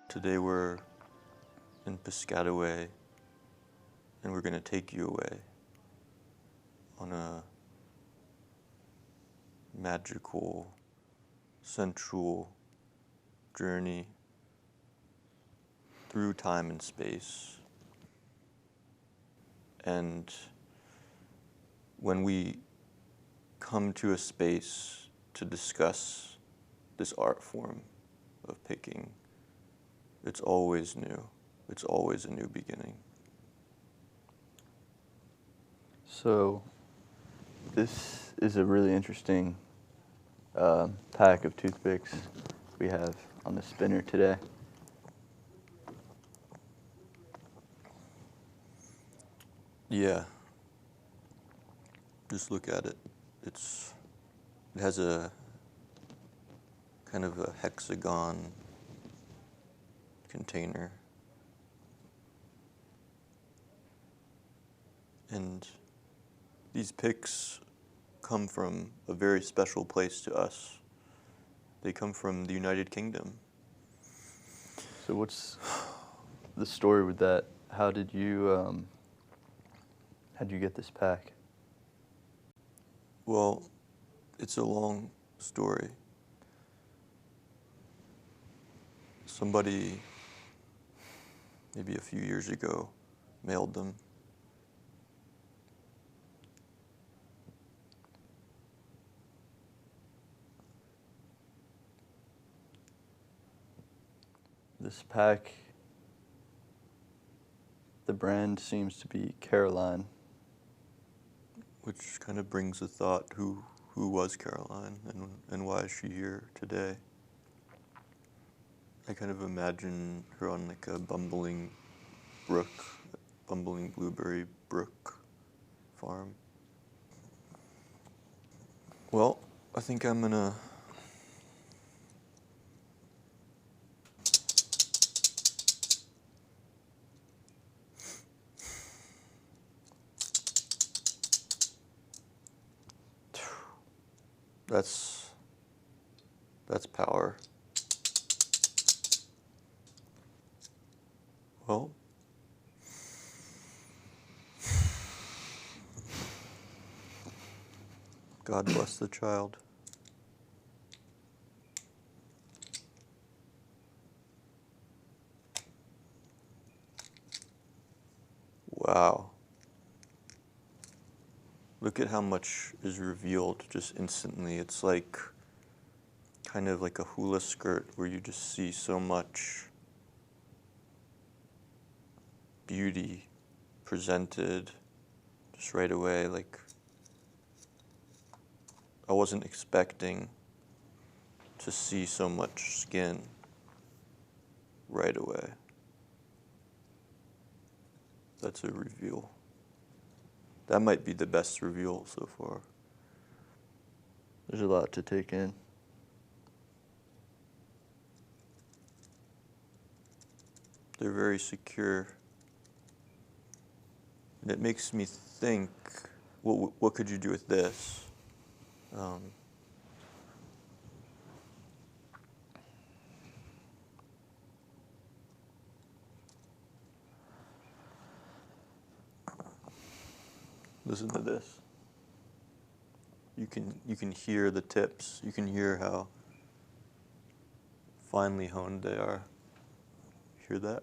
Today we're in Piscataway, and we're going to take you away on a magical, sensual journey through time and space. And when we come to a space to discuss this art form of picking, it's always new. It's always a new beginning. So this is a really interesting pack of toothpicks we have on the spinner today. Yeah. Just look at it. It has a kind of a hexagon container. And these picks come from a very special place to us. They come from the United Kingdom. So what's the story with that? How did you get this pack? Well, it's a long story. Somebody, maybe a few years ago, mailed them. This pack, the brand seems to be Caroline. Which kind of brings the thought, who was Caroline and why is she here today? I kind of imagine her on like a bumbling blueberry brook farm. Well, I think I'm gonna That's power. Well, God bless the child. Wow. Look at how much is revealed just instantly. It's like kind of like a hula skirt where you just see so much beauty presented just right away. Like, I wasn't expecting to see so much skin right away. That's a reveal. That might be the best reveal so far. There's a lot to take in. They're very secure. And it makes me think, what could you do with this? Listen to this. You can hear the tips. You can hear how finely honed they are. Hear that?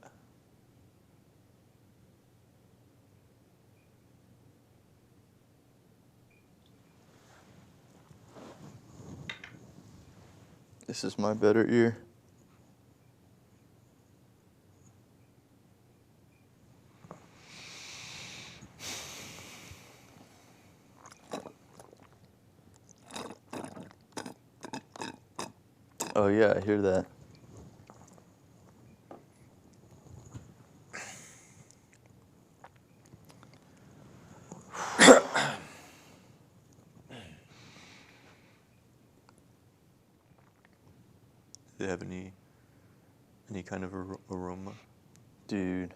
This is my better ear. Oh yeah, I hear that. Do they have any kind of aroma? Dude.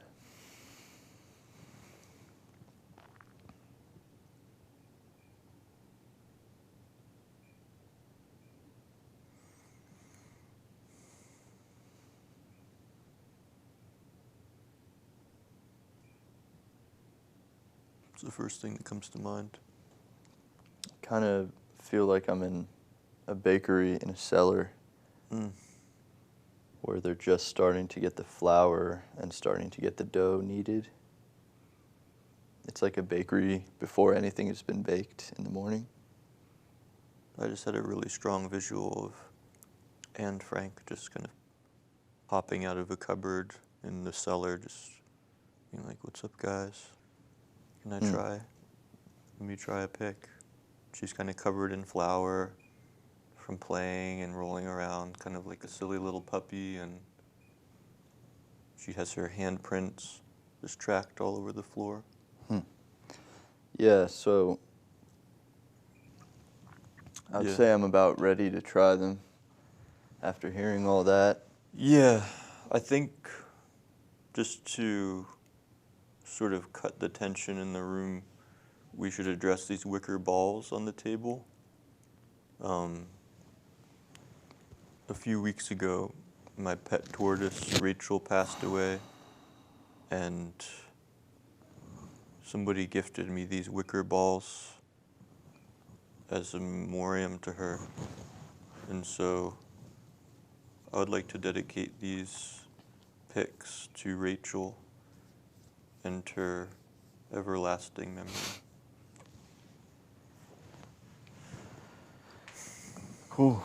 What's the first thing that comes to mind? Kind of feel like I'm in a bakery in a cellar where they're just starting to get the flour and starting to get the dough kneaded. It's like a bakery before anything has been baked in the morning. I just had a really strong visual of Anne Frank just kind of popping out of a cupboard in the cellar, just being like, "What's up, guys? Can I try? Let me try a pick." She's kind of covered in flour from playing and rolling around, kind of like a silly little puppy, and she has her handprints just tracked all over the floor. Yeah, so I'd say I'm about ready to try them after hearing all that. Yeah, I think just to sort of cut the tension in the room, we should address these wicker balls on the table. A few weeks ago, my pet tortoise, Rachel, passed away, and somebody gifted me these wicker balls as a memoriam to her. And so I would like to dedicate these picks to Rachel and her everlasting memory. Cool.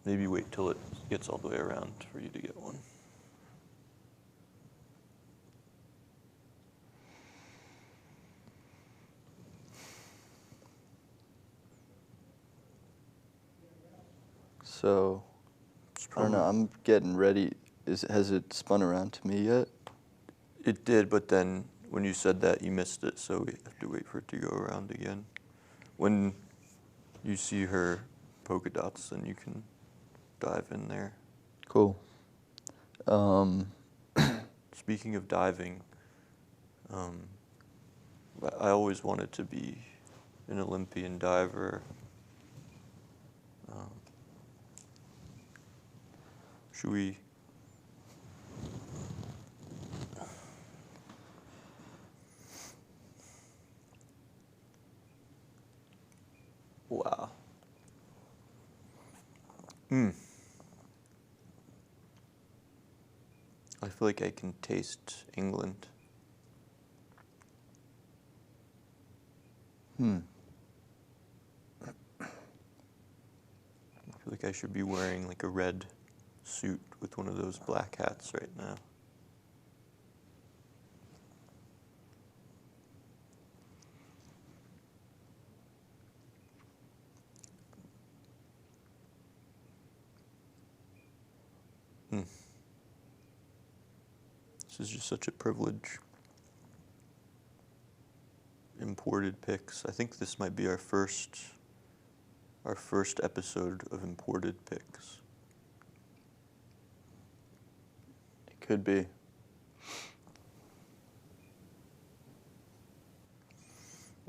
Maybe wait till it gets all the way around for you to get one. So, I don't know, I'm getting ready. Has it spun around to me yet? It did, but then when you said that, you missed it, so we have to wait for it to go around again. When you see her polka dots, then you can dive in there. Cool. Speaking of diving, I always wanted to be an Olympian diver. Should we? Wow. I feel like I can taste England. I feel like I should be wearing like a red suit with one of those black hats right now. This is just such a privilege. Imported picks. I think this might be our first episode of imported picks. It could be.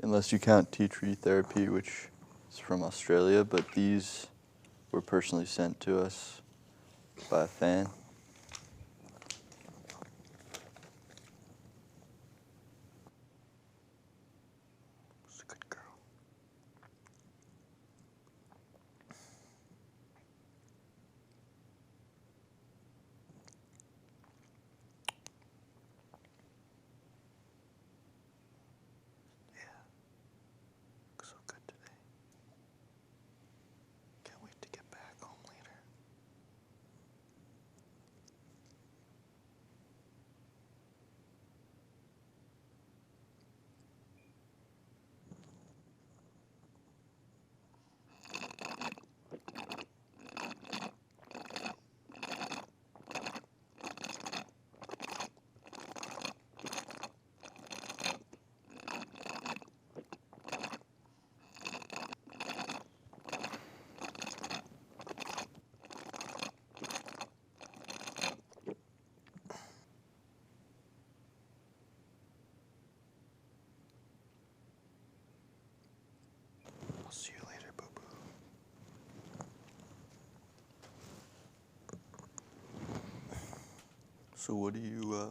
Unless you count tea tree therapy, which is from Australia, but these were personally sent to us by a fan. She's a good girl. So good today. Can't wait to get back home later. So what do you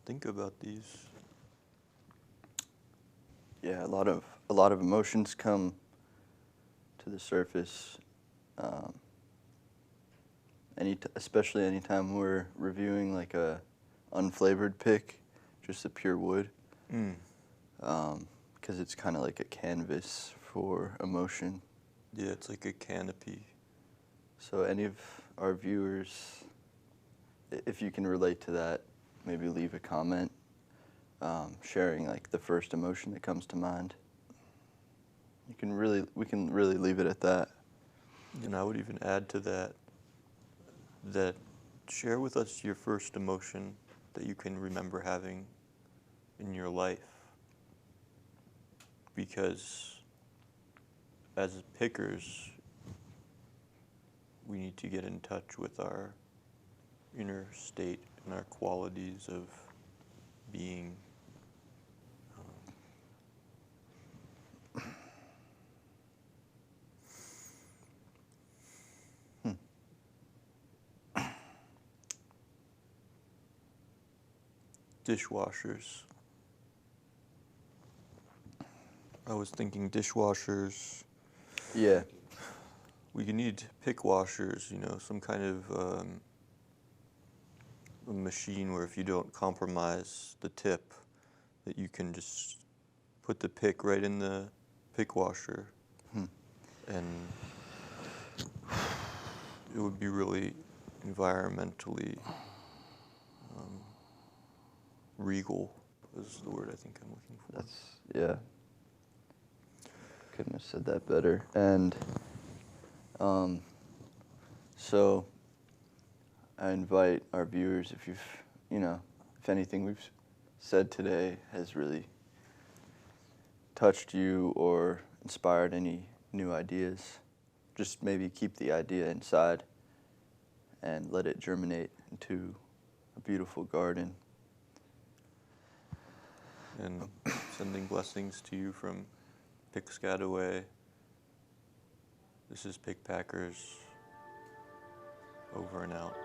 think about these? Yeah, a lot of emotions come to the surface. Especially anytime we're reviewing like a unflavored pick, just a pure wood, because it's kind of like a canvas for emotion. Yeah, it's like a canopy. So any of our viewers, if you can relate to that, maybe leave a comment, sharing like the first emotion that comes to mind. We can really leave it at that. And I would even add to that, share with us your first emotion that you can remember having in your life. Because as pickers, we need to get in touch with our inner state and our qualities of being. Dishwashers. I was thinking dishwashers. Yeah. We need pick washers, some kind of a machine where if you don't compromise the tip, that you can just put the pick right in the pick washer. And it would be really environmentally regal is the word I think I'm looking for. Yeah. Couldn't have said that better. And so I invite our viewers, if anything we've said today has really touched you or inspired any new ideas, just maybe keep the idea inside and let it germinate into a beautiful garden. And sending blessings to you from Piscataway. This is Pickpackers, over and out.